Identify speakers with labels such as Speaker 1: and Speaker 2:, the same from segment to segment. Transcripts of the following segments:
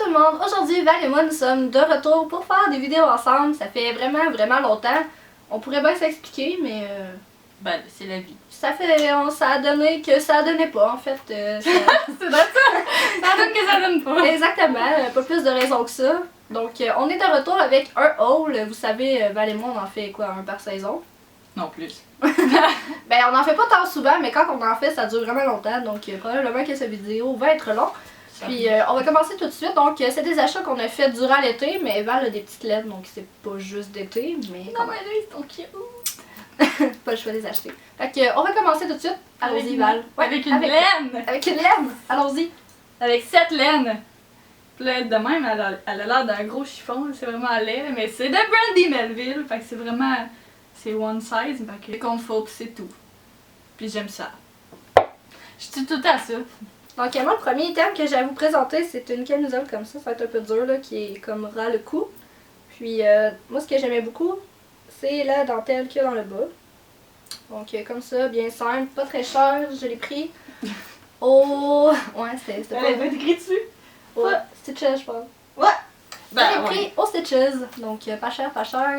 Speaker 1: tout le monde, aujourd'hui Val et moi nous sommes de retour pour faire des vidéos ensemble. Ça fait vraiment longtemps. On pourrait bien s'expliquer mais
Speaker 2: ben c'est la vie.
Speaker 1: Ça a donné que ça donnait pas en fait.
Speaker 2: C'est vrai ça? Ça donne que ça donne pas.
Speaker 1: Exactement, pas plus de raison que ça. Donc on est de retour avec un haul. Vous savez, Val et moi on en fait quoi, un par saison?
Speaker 2: Non plus.
Speaker 1: Ben on en fait pas tant souvent mais quand on en fait ça dure vraiment longtemps. Donc probablement que cette vidéo va être longue. Puis on va commencer tout de suite. Donc c'est des achats qu'on a fait durant l'été, mais Val a des petites lettres, donc c'est pas juste d'été, mais
Speaker 2: non mais là ils sont cute.
Speaker 1: pas le choix de les acheter. Fait que on va commencer tout de suite. Allons-y Val.
Speaker 2: Ouais, avec une laine.
Speaker 1: Avec une laine. Allons-y.
Speaker 2: Avec 7 laines. Puis là de même elle a l'air d'un gros chiffon, c'est vraiment laid, mais c'est de Brandy Melville, fait que c'est vraiment c'est one size, fait que compte faut pis c'est tout. Puis j'aime ça. Je suis tout à ça.
Speaker 1: Donc moi le premier item que j'ai à vous présenter c'est une camisole comme ça va être un peu dur là, qui est comme ras le cou. Puis moi ce que j'aimais beaucoup c'est la dentelle qu'il y a dans le bas. Donc comme ça, bien simple, pas très cher, je l'ai pris au... Ouais c'était pas...
Speaker 2: Elle est écrit dessus?
Speaker 1: Ouais, Stitches je pense.
Speaker 2: Ouais!
Speaker 1: Ben, je l'ai pris au Stitches, donc pas cher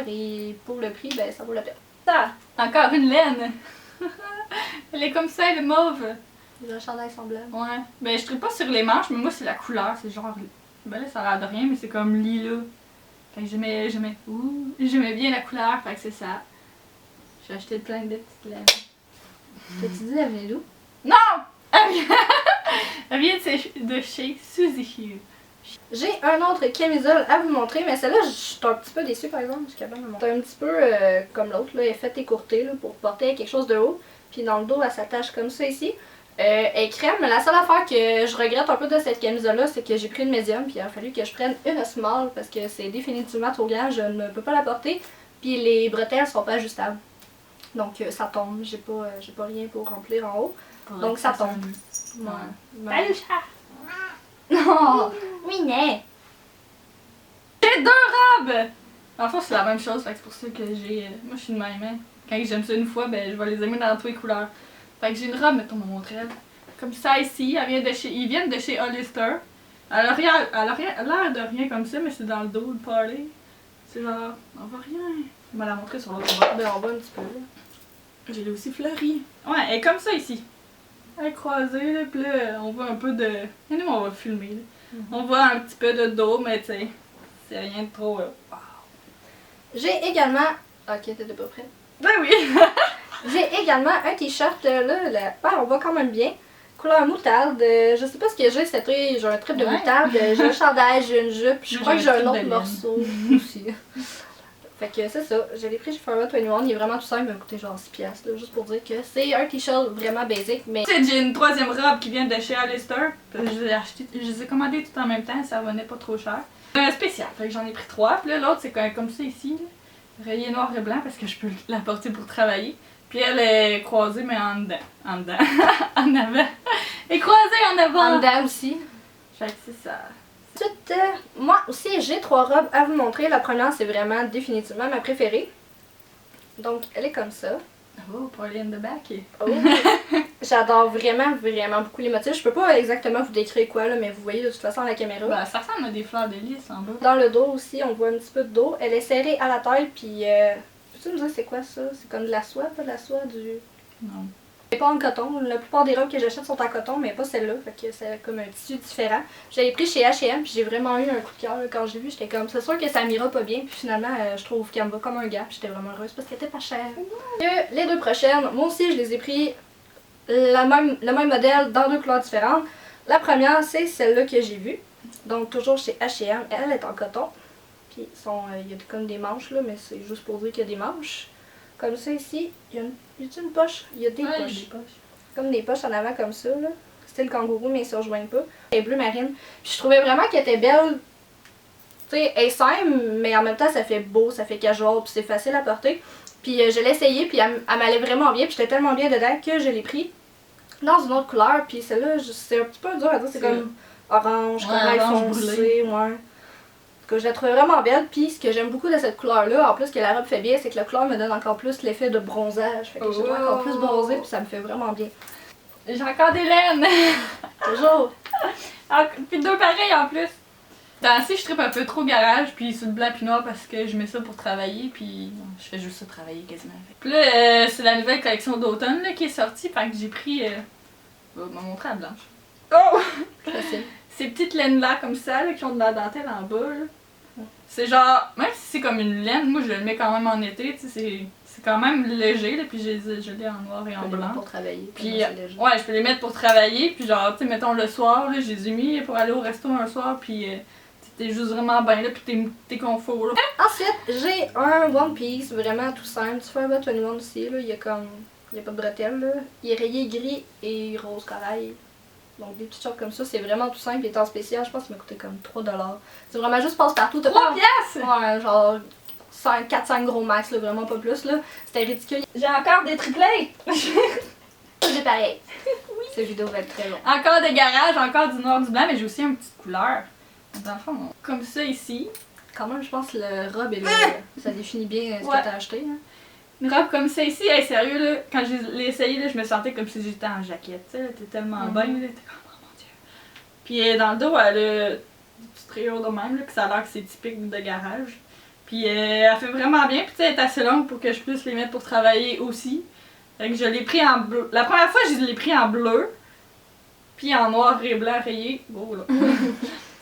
Speaker 1: et pour le prix ben ça vaut la peine.
Speaker 2: Ça! Encore une laine! Elle est comme ça, elle est mauve.
Speaker 1: Les chandails semblables.
Speaker 2: Ouais. Ben je trouve pas sur les manches, mais moi c'est la couleur, c'est genre... Ben là ça a l'air de rien, mais c'est comme lilas. Fait que j'aimais bien la couleur, fait que c'est ça. J'ai acheté plein de petites laines.
Speaker 1: T'as-tu dit elle venait d'où?
Speaker 2: Non! Elle vient de chez Suzy Hugh.
Speaker 1: J'ai un autre camisole à vous montrer, mais celle-là, je suis un petit peu déçue par exemple. Je suis capable de montrer. C'est un petit peu comme l'autre, elle est faite écourtée là, pour porter quelque chose de haut. Puis dans le dos, elle s'attache comme ça ici. Elle est crème, mais la seule affaire que je regrette un peu de cette camisole-là, c'est que j'ai pris une médium, puis il a fallu que je prenne une small parce que c'est définitivement trop grand, je ne peux pas la porter. Puis les bretelles sont pas ajustables. Donc ça tombe, j'ai pas rien pour remplir en haut. Donc ça tombe.
Speaker 2: Ouais. Allez, chat!
Speaker 1: Non! Minet!
Speaker 2: J'ai 2 robes! En fait, c'est la même chose, fait que c'est pour ça que j'ai... Moi, je suis de même, hein. Quand j'aime ça une fois, ben, je vais les aimer dans toutes les couleurs. Fait que j'ai une robe, mettons, ma montre elle. Comme ça ici, ils viennent de chez Hollister. Elle a l'air de rien comme ça, mais c'est dans le dos, le party. C'est genre, on voit rien. Je vais la montrer sur l'autre bord.
Speaker 1: Ben on va un petit peu là.
Speaker 2: Je l'ai aussi fleurie. Ouais, elle est comme ça ici. Elle est croisée, là, pis là, on voit un peu de... Et nous, on va filmer, là. On voit un petit peu de dos, mais tu sais, c'est rien de trop... Wow.
Speaker 1: J'ai également... Ok, t'étais pas prête?
Speaker 2: Ben oui!
Speaker 1: J'ai également un t-shirt, là, on voit quand même bien. Couleur moutarde, je sais pas ce que j'ai cet été, j'ai un trip de moutarde, j'ai un chandail, j'ai une jupe, je crois que j'ai un autre morceau aussi. Fait que c'est ça, je l'ai pris chez Forever 21, il est vraiment tout simple, il m'a coûté genre 6$, là, juste pour dire que c'est un t-shirt vraiment basic, mais...
Speaker 2: J'ai une troisième robe qui vient de chez Hollister, je les ai commandées tout en même temps, ça revenait pas trop cher. Un spécial, fait que j'en ai pris 3, puis là l'autre c'est comme ça ici, là, rayé noir et blanc parce que je peux la porter pour travailler. Puis elle est croisée mais en dedans, en avant. Elle est croisée en avant.
Speaker 1: En dedans aussi.
Speaker 2: Fait que c'est ça.
Speaker 1: Ensuite, moi aussi j'ai 3 robes à vous montrer. La première c'est vraiment définitivement ma préférée. Donc elle est comme ça.
Speaker 2: Oh, Party in the back.
Speaker 1: Oh. J'adore vraiment beaucoup les motifs. Je peux pas exactement vous décrire quoi là, mais vous voyez de toute façon à la caméra.
Speaker 2: Ben, ça ressemble à des fleurs de lys en bas.
Speaker 1: Dans le dos aussi, on voit un petit peu de dos. Elle est serrée à la taille puis peux-tu me dire c'est quoi ça? C'est comme de la soie, pas de la soie du...
Speaker 2: Non.
Speaker 1: C'est pas en coton. La plupart des robes que j'achète sont en coton, mais pas celle-là. Fait que c'est comme un tissu différent. Je l'ai pris chez H&M puis j'ai vraiment eu un coup de cœur quand j'ai vu. J'étais comme, c'est sûr que ça m'ira pas bien. Puis finalement, je trouve qu'elle me va comme un gars. J'étais vraiment heureuse parce qu'elle était pas chère. Et les 2 prochaines, moi aussi je les ai pris le même modèle dans 2 couleurs différentes. La première, c'est celle-là que j'ai vue. Donc toujours chez H&M. Elle est en coton. Puis il y a comme des manches là, mais c'est juste pour dire qu'il y a des manches. Comme ça ici, il y a une poche? Il y a des poches. Comme des poches en avant comme ça là. Style kangourou mais ils se rejoignent pas. Elle est bleu marine. Puis je trouvais vraiment qu'elle était belle. Tu sais, elle est simple, mais en même temps ça fait beau, ça fait casual, puis c'est facile à porter. Puis je l'ai essayé, puis elle m'allait vraiment bien, puis j'étais tellement bien dedans que je l'ai pris dans une autre couleur. Puis celle-là, c'est un petit peu dur à dire, c'est comme orange, corail foncé, ouais. Que je la trouvais vraiment belle, puis ce que j'aime beaucoup de cette couleur-là, en plus que la robe fait bien, c'est que la couleur me donne encore plus l'effet de bronzage. Fait que je dois encore plus bronzer, puis ça me fait vraiment bien.
Speaker 2: J'ai encore des laines!
Speaker 1: Toujours!
Speaker 2: Puis 2 pareils en plus! Dans je trippe un peu trop garage, puis sur le blanc puis noir parce que je mets ça pour travailler, puis bon, je fais juste ça travailler quasiment. Puis là, c'est la nouvelle collection d'automne qui est sortie, fait que j'ai pris. Je vais me montrer à blanche. Oh!
Speaker 1: Facile.
Speaker 2: Ces petites laines-là comme ça, là, qui ont de la dentelle en bas. Là. C'est genre, même si c'est comme une laine, moi je le mets quand même en été, tu sais, c'est quand même léger, là, puis je l'ai en noir et en blanc.
Speaker 1: Pour travailler.
Speaker 2: Puis, ouais, je peux les mettre pour travailler, puis genre, tu sais, mettons le soir, là, je les ai mis pour aller au resto un soir, puis t'es juste vraiment bien là, puis t'es confort là.
Speaker 1: Ensuite, j'ai un One Piece vraiment tout simple, du Forever 21 aussi, là, il y a pas de bretelles, là. Il est rayé gris et rose corail. Donc des petites choses comme ça, c'est vraiment tout simple, il est en spécial, je pense qu'il m'a coûté comme 3$. C'est vraiment juste passe-partout.
Speaker 2: 3 piastres!
Speaker 1: Ouais, genre 4-5 gros max, là, vraiment pas plus, là. C'était ridicule. J'ai encore des triplés! J'ai pareil. Oui. Cette vidéo va être très longue.
Speaker 2: Encore des garages, encore du noir, du blanc, mais j'ai aussi une petite couleur. Dans le fond, comme ça ici.
Speaker 1: Quand même, je pense que le robe et ça définit bien ce que t'as acheté. Hein.
Speaker 2: Une robe comme ça ici, hey, sérieux, là, quand je l'ai essayé, là, je me sentais comme si j'étais en jaquette. Tu sais, t'es tellement bien, là, t'es comme, oh mon dieu. Puis dans le dos, elle a des petites rayures de même, là, que ça a l'air que c'est typique de garage. Puis elle fait vraiment bien, puis tu sais, elle est assez longue pour que je puisse les mettre pour travailler aussi. Fait que je l'ai pris en bleu. La première fois, je l'ai pris en bleu, puis en noir et blanc rayé. Oh là.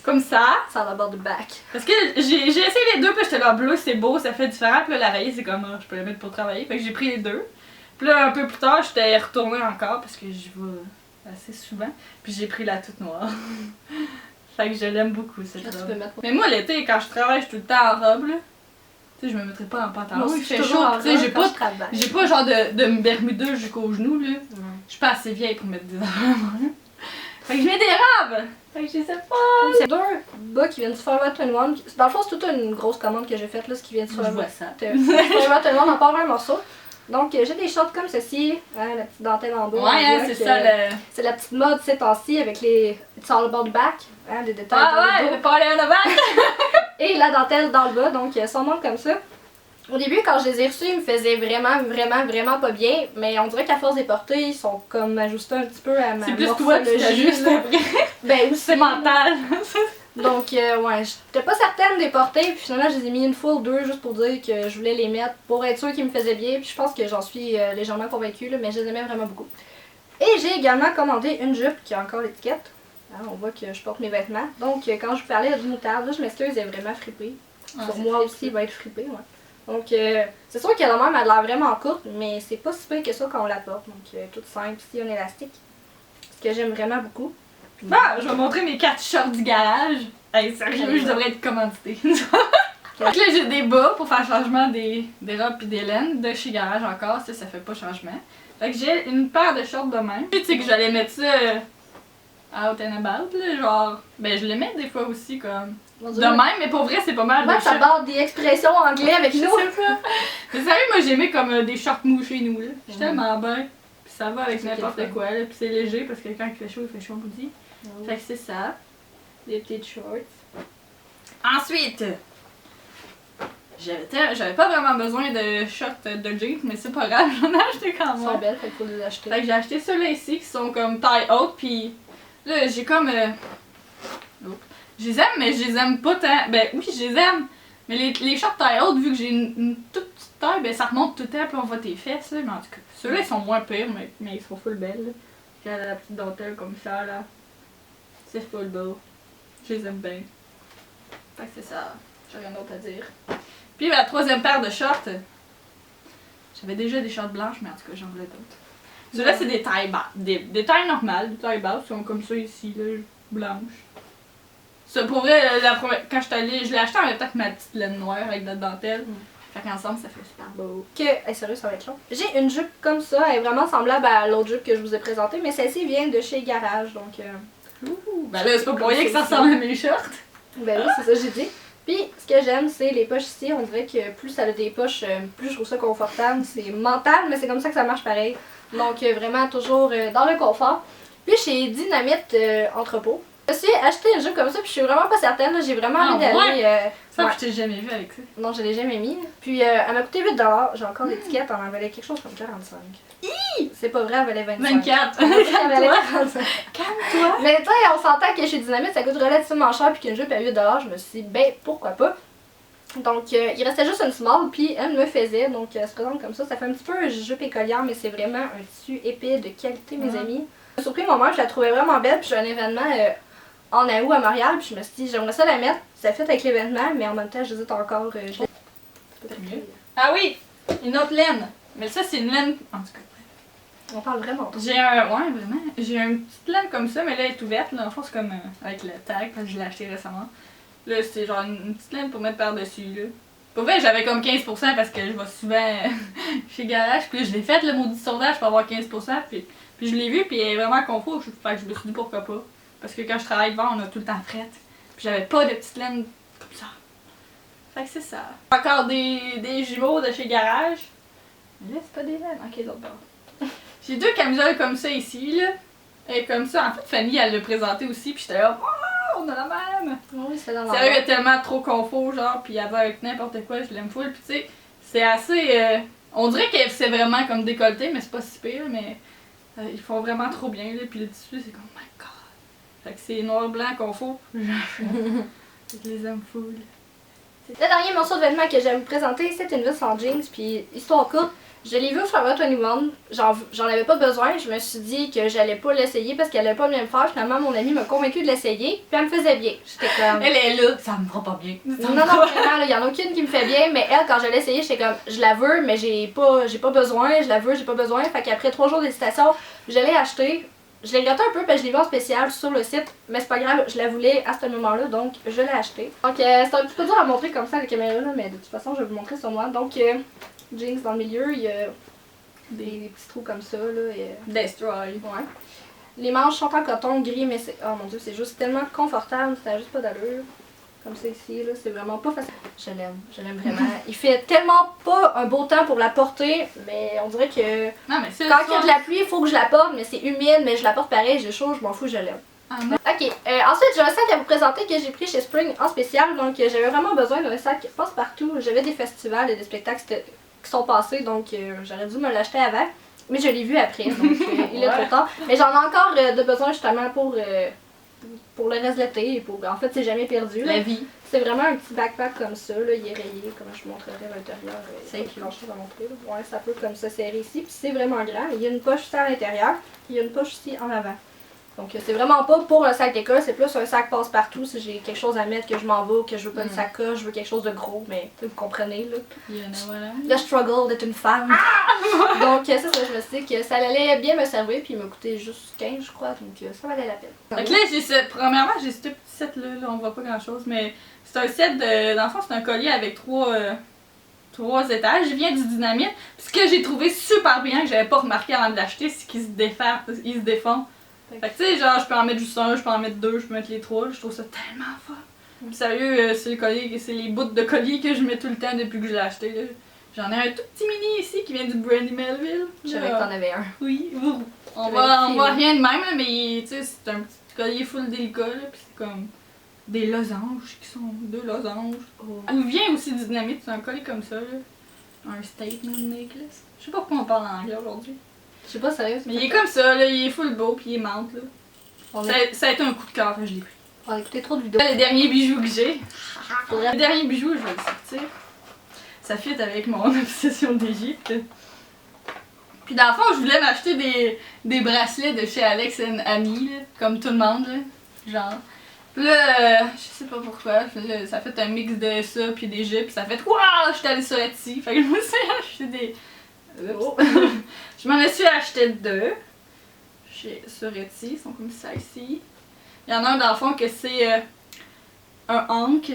Speaker 2: Comme ça.
Speaker 1: Ça a l'abord du bac.
Speaker 2: Parce que j'ai essayé les deux, puis j'étais là, bleu c'est beau, ça fait différent. Puis là, la rayée, c'est comme, je peux la mettre pour travailler. Fait que j'ai pris les deux. Puis là, un peu plus tard, j'étais retournée encore, parce que j'y vais assez souvent. Puis j'ai pris la toute noire. Fait que je l'aime beaucoup, cette robe. Mais moi, l'été, quand je travaille, je suis tout le temps en robe, là. Tu sais, je me mettrais pas en pantalon.
Speaker 1: Moi,
Speaker 2: il fait chaud, tu sais, j'ai pas genre de bermuda jusqu'aux genoux, là. Je suis pas assez vieille pour mettre des robes. Fait que je mets des robes! Fait que je sais pas!
Speaker 1: C'est deux bas qui viennent du Forever 21. Dans le fond, c'est toute une grosse commande que j'ai faite, là, ce qui vient du Forever 21 en part un morceau. Donc, j'ai des shorts comme ceci, hein, la petite dentelle en bas.
Speaker 2: Ouais, hein, c'est ça le...
Speaker 1: C'est la petite mode ces temps-ci avec les... It's all about the back, hein, les détails
Speaker 2: dans le dos. Pas aller en back!
Speaker 1: Et la dentelle dans le bas, donc son nom comme ça. Au début, quand je les ai reçus, ils me faisaient vraiment pas bien, mais on dirait qu'à force des porter, ils sont comme ajustés un petit peu à ma
Speaker 2: c'est plus toi qui t'ajustes après.
Speaker 1: Ben aussi.
Speaker 2: C'est mental.
Speaker 1: Donc, ouais, j'étais pas certaine de les porter, puis finalement, je les ai mis une fois ou deux juste pour dire que je voulais les mettre pour être sûre qu'ils me faisaient bien, puis je pense que j'en suis légèrement convaincue, là, mais je les aimais vraiment beaucoup. Et j'ai également commandé une jupe qui a encore l'étiquette. Hein, on voit que je porte mes vêtements. Donc, quand je vous parlais de moutarde, là, je m'excuse, elle est vraiment fripée. Sur moi aussi, il va être frippé, ouais. Donc, c'est sûr qu'elle a l'air vraiment courte, mais c'est pas si pire que ça quand on la porte. Donc, toute simple, ici, un élastique. Ce que j'aime vraiment beaucoup.
Speaker 2: Ah, je vais montrer mes 4 shorts du garage. Hey, sérieux, je devrais être commanditée. Donc là, j'ai des bas pour faire changement des robes pis des laines. De chez Garage encore, ça fait pas changement. Fait que j'ai une paire de shorts de même. Tu sais que j'allais mettre ça out and about, là, genre. Ben, je les mets des fois aussi, comme. De même, mais pour vrai, c'est pas mal.
Speaker 1: Ouais, ça barre des expressions anglais avec nous.
Speaker 2: Mais sérieux, moi j'aimais comme des shorts mous chez nous, là. Je suis tellement bien. Puis ça va avec n'importe quoi, là. Puis c'est léger parce que quand il fait chaud, on vous dit. Fait que c'est ça. Des petites shorts. Ensuite, j'avais pas vraiment besoin de shorts de jeans, mais c'est pas grave, j'en ai acheté quand même.
Speaker 1: Ils sont belles, fait qu'il faut les acheter.
Speaker 2: Fait que j'ai acheté ceux-là ici qui sont comme taille haute, puis là j'ai comme. Je les aime, mais je les aime pas tant. Ben oui, je les aime. Mais les shorts taille haute, vu que j'ai une toute petite taille, ben ça remonte tout le temps, puis on voit tes fesses, là. Mais en tout cas, ceux-là ils sont moins pires, mais ils sont full belles, là. Puis elle a la petite dentelle comme ça, là. C'est full beau. Je les aime bien. Fait que c'est ça. J'ai rien d'autre à dire. Puis la troisième paire de shorts. J'avais déjà des shorts blanches, mais en tout cas, j'en voulais d'autres. Ceux-là, c'est des tailles basses. Des tailles normales, des tailles basses, sont comme ça ici, là, blanches. Ça, pour vrai, quand je suis allée, je l'ai acheté en même temps que ma petite laine noire avec de la dentelle. Fait qu'ensemble, ça fait super beau.
Speaker 1: Sérieux, ça va être long. J'ai une jupe comme ça, elle est vraiment semblable à l'autre jupe que je vous ai présentée, mais celle-ci vient de chez Garage, donc...
Speaker 2: Ben là, c'est pas pour rien que ça ressemble à mes shorts.
Speaker 1: Ben oui, c'est ça que j'ai dit. Puis, ce que j'aime, c'est les poches ici. On dirait que plus ça a des poches, plus je trouve ça confortable. C'est mental, mais c'est comme ça que ça marche pareil. Donc, vraiment toujours dans le confort. Puis, chez Dynamite Entrepôt, je me suis acheté une jupe comme ça, puis je suis vraiment pas certaine. J'ai vraiment envie d'aller...
Speaker 2: Ça, je t'ai jamais vu avec ça.
Speaker 1: Non, je l'ai jamais mis. Puis, elle m'a coûté 8$. J'ai encore l'étiquette, elle en valait quelque chose comme 45.
Speaker 2: Oui!
Speaker 1: C'est pas vrai, elle valait 25.
Speaker 2: 24!
Speaker 1: Elle valait
Speaker 2: Calme-toi!
Speaker 1: 45.
Speaker 2: Calme-toi!
Speaker 1: Mais tu sais, on s'entend que chez Dynamite, ça coûte relativement cher puis qu'une jupe à 8$. Je me suis dit, ben pourquoi pas. Donc, il restait juste une small, puis elle me faisait. Donc, elle se présente comme ça. Ça fait un petit peu jupe écolière, mais c'est vraiment un tissu épais de qualité, mes amis. J'ai surpris mon mère, je la trouvais vraiment belle, puis j'ai un événement en août à Montréal, puis je me suis dit, j'aimerais ça la mettre. Ça fait avec l'événement, mais en même temps, j'hésite encore.
Speaker 2: C'est mieux. Ah oui! Une autre laine! Mais ça, c'est une laine. En tout cas.
Speaker 1: On parle vraiment.
Speaker 2: J'ai un. Ouais, vraiment. J'ai une petite laine comme ça, mais là, elle est ouverte. Là. En fond, c'est comme avec le tag, parce que je l'ai acheté récemment. Là, c'est genre une petite laine pour mettre par-dessus, là. Pour vrai, j'avais comme 15% parce que je vais souvent chez Garage, puis je l'ai fait, le maudit sondage pour avoir 15%, puis je l'ai vu, puis elle est vraiment confort. Fait que je me suis dit pourquoi pas. Parce que quand je travaille devant, on a tout le temps frette. Puis j'avais pas de petite laine comme ça. Fait que c'est ça. Encore des jumeaux de chez Garage. Mais là, c'est pas des laines. Ok, l'autre bord. J'ai 2 camisoles comme ça ici, là. Et comme ça, en fait, Fanny, elle l'a présenté aussi, puis j'étais là, oh, on a la même!
Speaker 1: Oui, c'est dans la
Speaker 2: Sérieux, elle est tellement trop confort, genre, puis elle va avec n'importe quoi, je l'aime full, puis tu sais, c'est assez. On dirait qu'elle c'est vraiment comme décolleté, mais c'est pas si pire, mais ils font vraiment trop bien, là, puis le tissu, c'est comme, oh my god! Fait que c'est noir-blanc confort, je les aime full.
Speaker 1: Le dernier morceau de vêtement que j'aime vous présenter, c'est une veste en jeans, puis histoire courte. Je l'ai vu au Forever 21, j'en avais pas besoin, je me suis dit que j'allais pas l'essayer parce qu'elle allait pas bien me faire. Finalement, mon amie m'a convaincue de l'essayer, puis elle me faisait bien. J'étais comme.
Speaker 2: Elle est là, ça me fera pas bien.
Speaker 1: Non, vraiment, il y en a aucune qui me fait bien, mais elle, quand je l'ai essayé, j'étais comme, je la veux, mais j'ai pas besoin, je la veux, j'ai pas besoin. Fait qu'après 3 jours d'hésitation, je l'ai achetée. Je l'ai regretté un peu parce que je l'ai vu en spécial sur le site, mais c'est pas grave, je la voulais à ce moment-là, donc je l'ai achetée. Donc c'est un petit peu dur à montrer comme ça à la caméra, là, mais de toute façon, je vais vous montrer sur moi. Donc, jeans dans le milieu, il y a des petits trous comme ça, là.
Speaker 2: Destroy.
Speaker 1: Ouais. Les manches sont en coton gris, mais c'est. Oh mon dieu, c'est juste tellement confortable, ça n'a juste pas d'allure. Comme ça ici, là, c'est vraiment pas facile. Je l'aime vraiment. Il fait tellement pas un beau temps pour la porter, mais on dirait que
Speaker 2: Non, mais c'est
Speaker 1: quand il y a de la pluie, il faut que je la porte, mais c'est humide, mais je la porte pareil, j'ai chaud, je m'en fous, je l'aime. Ok, ensuite j'ai un sac à vous présenter que j'ai pris chez Spring en spécial, donc j'avais vraiment besoin d'un sac passe-partout. J'avais des festivals et des spectacles qui sont passés, donc j'aurais dû me l'acheter avant, mais je l'ai vu après, donc il est trop tard. Mais j'en ai encore de besoin justement pour le reste de l'été, en fait c'est jamais perdu.
Speaker 2: La vie.
Speaker 1: C'est vraiment un petit backpack comme ça, là, il est rayé, comme je vous montrerai à l'intérieur.
Speaker 2: C'est
Speaker 1: pas grand chose à montrer. Là. Ouais, ça peut comme ça serrer ici, puis c'est vraiment grand. Il y a une poche ici à l'intérieur, il y a une poche ici en avant. Donc c'est vraiment pas pour un sac d'école, c'est plus un sac passe-partout si j'ai quelque chose à mettre, que je m'en vais, que je veux pas une sacoche, je veux quelque chose de gros, mais vous comprenez là.
Speaker 2: Voilà.
Speaker 1: Le struggle d'être une femme. Donc c'est ça, je me suis dit que ça allait bien me servir, puis il m'a coûté juste 15 je crois, donc ça valait la peine.
Speaker 2: Donc là, premièrement, j'ai ce petit set là, on voit pas grand chose, mais c'est un set de. Dans le fond, c'est un collier avec 3 étages. Il vient du Dynamite. Puis ce que j'ai trouvé super bien, que j'avais pas remarqué avant de l'acheter, c'est qu'ils se défont. Fait que tu sais, genre, je peux en mettre juste un, je peux en mettre 2, je peux mettre les 3. Je trouve ça tellement fun. Puis sérieux, c'est le collier, c'est les bouts de collier que je mets tout le temps depuis que je l'ai acheté. Là. J'en ai un tout petit mini ici qui vient du Brandy Melville.
Speaker 1: Je savais que t'en avais un.
Speaker 2: Oui, on voit rien de même, là, mais tu sais, c'est un petit collier full délicat, là, pis c'est comme des losanges qui sont 2 losanges. Oh. Il vient aussi du Dynamite, c'est un collier comme ça, là. Un statement necklace. Je sais pas pourquoi on parle en anglais aujourd'hui.
Speaker 1: Je sais pas sérieux.
Speaker 2: Mais il est comme ça, là, il est full beau, pis il est menthe, là. Ça a été un coup de cœur, je l'ai pris.
Speaker 1: On a écouté trop de vidéos.
Speaker 2: Les derniers bijoux que j'ai. Les derniers bijoux, je vais le sortir. Ça fit avec mon obsession d'Égypte. Puis dans le fond, je voulais m'acheter des bracelets de chez Alex & Annie, là, comme tout le monde, là, genre. Puis là, je sais pas pourquoi, là, ça fait un mix de ça puis d'Égypte, ça fait waouh, j'étais allée sur Etsy, fait que je me suis acheté des. Oh. Je m'en suis acheté 2 sur Etsy, ils sont comme ça ici. Il y en a un dans le fond que c'est un ankh,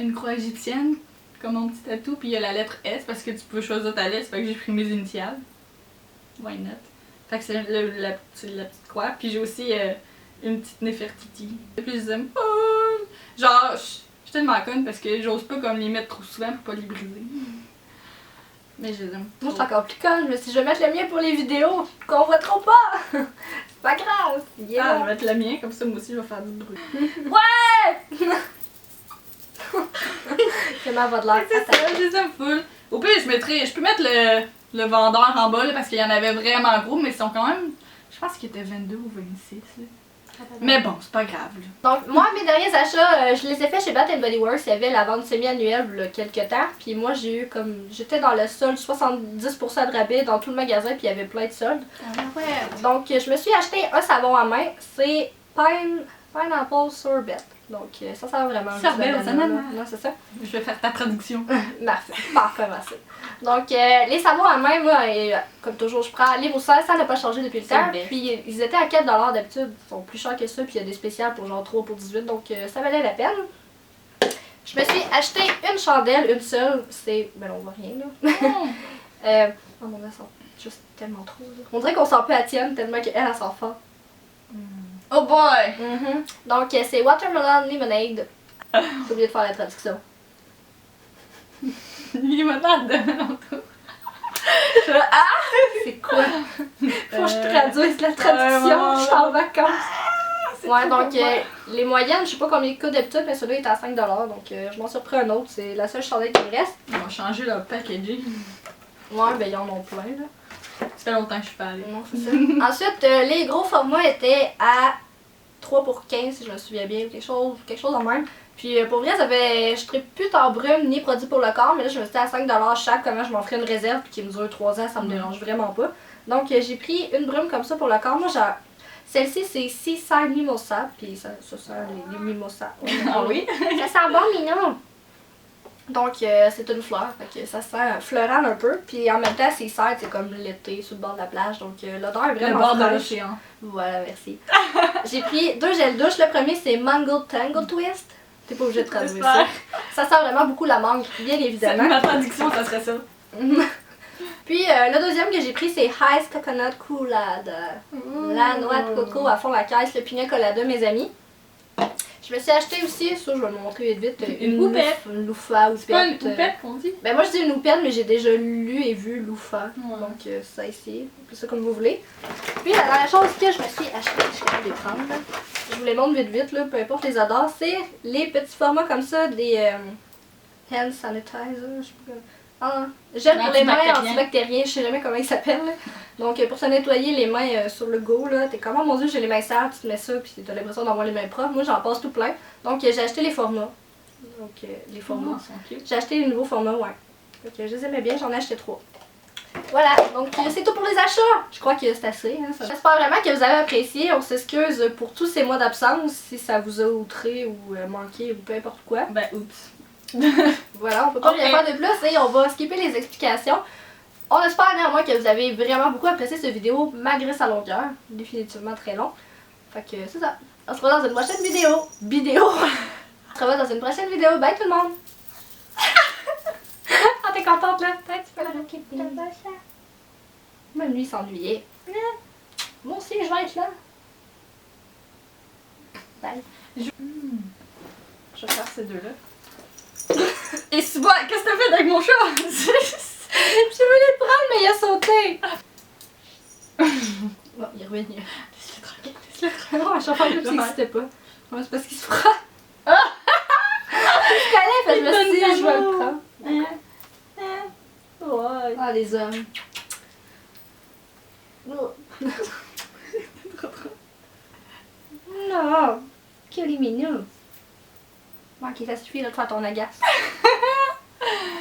Speaker 2: une croix égyptienne, comme mon petit tatou, puis il y a la lettre S parce que tu peux choisir ta lettre, fait que j'ai pris mes initiales. Why not? Fait que c'est la petite croix, puis j'ai aussi une petite Nefertiti. Et puis je les aime pas. Genre, je suis tellement conne parce que j'ose pas comme les mettre trop souvent pour pas les briser. Mais je les aime.
Speaker 1: Moi, je suis encore plus conne. Je me suis dit, je vais mettre le mien pour les vidéos, qu'on voit trop pas. C'est pas grave.
Speaker 2: Yeah. Je vais mettre le mien, comme ça, moi aussi, je vais faire du bruit.
Speaker 1: Ouais! C'est ma voix de l'air.
Speaker 2: C'est ça, je les aime full. Au pire, je peux mettre le vendeur en bas là, parce qu'il y en avait vraiment gros, mais ils sont quand même. Je pense qu'ils étaient 22 ou 26. Là. Mais bon, c'est pas grave. Là.
Speaker 1: Donc, moi, mes derniers achats, je les ai faits chez Bath & Body Works. Il y avait la vente semi-annuelle il y a quelques temps. Puis moi, j'ai eu comme. J'étais dans le solde 70% de rabais dans tout le magasin, puis il y avait plein de soldes.
Speaker 2: Ah ouais.
Speaker 1: Donc, je me suis acheté un savon à main. C'est Pineapple Sorbet. Donc, ça sert vraiment
Speaker 2: Sorbet aux ananas.
Speaker 1: Non, c'est ça.
Speaker 2: Je vais faire ta traduction.
Speaker 1: Parfait, parfait, merci. Donc, les savons à main, moi, comme toujours, je prends les Roussel, ça n'a pas changé depuis le temps. Puis, ils étaient à 4$ d'habitude, ils sont plus chers que ça, puis il y a des spéciales pour genre 3 pour 18, donc ça valait la peine. Je me suis acheté une chandelle, une seule, c'est. Ben, on voit rien là. Oh mon dieu, ça sent juste tellement trop. Là. On dirait qu'on sent plus à Tienne tellement qu'elle, elle sent fort.
Speaker 2: Oh boy!
Speaker 1: Donc, c'est Watermelon Lemonade. J'ai oublié de faire la traduction.
Speaker 2: Limonade de l'entour.
Speaker 1: C'est quoi? Faut que je traduise la traduction, je suis en vacances. Ouais, donc les moyennes, je sais pas combien il coûte d'habitude, mais celui-là est à 5$, donc je m'en suis repris un autre, c'est la seule chandelle qui me reste.
Speaker 2: Ils vont changer leur packaging.
Speaker 1: Ouais, ben ils en ont plein là.
Speaker 2: Ça fait longtemps que je suis pas allée.
Speaker 1: Non, c'est ça. Ensuite, les gros formats étaient à 3 pour 15, si je me souviens bien, quelque chose en même. Puis pour vrai, je ne plus en brume ni produit pour le corps, mais là je me suis dit à 5$ chaque, comment je m'en ferais une réserve puis qui me dure 3 ans, ça me dérange vraiment pas. Donc j'ai pris une brume comme ça pour le corps. Moi, celle-ci c'est Seaside Mimosa, puis ça sent les mimosas.
Speaker 2: Ah oui?
Speaker 1: Ça sent bon mignon! Donc c'est une fleur, fait que ça sent floral un peu, puis en même temps Seaside c'est comme l'été sur le bord de la plage, donc l'odeur est vraiment
Speaker 2: le bord de
Speaker 1: fraîche.
Speaker 2: l'océan.
Speaker 1: Voilà, merci. J'ai pris 2 gels douche, le premier c'est Mango Tangle Twist. T'es pas obligé de traduire ça. Ça sent vraiment beaucoup la mangue, bien évidemment.
Speaker 2: Ma traduction, ça serait ça.
Speaker 1: Puis le deuxième que j'ai pris, c'est Ice Coconut Coolade. La noix de coco à fond la caisse, le pina colada, mes amis. Je me suis acheté aussi, ça je vais le montrer vite,
Speaker 2: une poupette.
Speaker 1: Une louffa ou
Speaker 2: C'est pas une poupette qu'on dit?
Speaker 1: Ben moi je dis une loupette, mais j'ai déjà lu et vu louffa.
Speaker 2: Ouais.
Speaker 1: Donc ça ici, appelez ça comme vous voulez. Puis la dernière chose que je me suis acheté, je suis capable de les prendre là. Je vous les montre vite là, peu importe les odeurs, c'est les petits formats comme ça, des hand sanitizer, je sais pas comment. Ah, gel pour les mains antibactérien, je sais jamais comment il s'appelle. Donc pour se nettoyer les mains sur le go, là, t'es comme oh mon dieu j'ai les mains sales, tu te mets ça puis t'as l'impression d'avoir les mains propres. Moi j'en passe tout plein. Donc j'ai acheté les formats. Donc les formats. J'ai acheté les nouveaux formats, ouais. Donc je les aimais bien, j'en ai acheté 3. Voilà, donc c'est tout pour les achats. Je crois que c'est assez. Hein, j'espère vraiment que vous avez apprécié. On s'excuse pour tous ces mois d'absence si ça vous a outré ou manqué ou peu importe quoi.
Speaker 2: Ben oups.
Speaker 1: Voilà, on peut pas rien faire de plus et on va skipper les explications. On espère néanmoins que vous avez vraiment beaucoup apprécié cette vidéo malgré sa longueur. Définitivement très long. Fait que c'est ça. On se revoit dans une prochaine vidéo. On se revoit dans une prochaine vidéo. Bye tout le monde! Ah, t'es contente là? Peut-être tu peux la raconter. Même lui s'ennuyait. Moi aussi, je vais être là. Bye.
Speaker 2: Je vais faire ces deux-là. Et c'est bon, qu'est-ce que t'as fait avec mon chat?
Speaker 1: Je voulais le prendre, mais il a sauté. Bon, il est revenu.
Speaker 2: Laisse-le tranquille, laisse-le tranquille.
Speaker 1: Non, à chaque fois que ça n'existait pas. Ouais, c'est parce qu'il se frotte. Je connais, fait que je me suis dit, je vais le prendre. Ouais. Ah, les hommes. Non, quel est mignon. Ok, ça suffit là, de faire ton agace.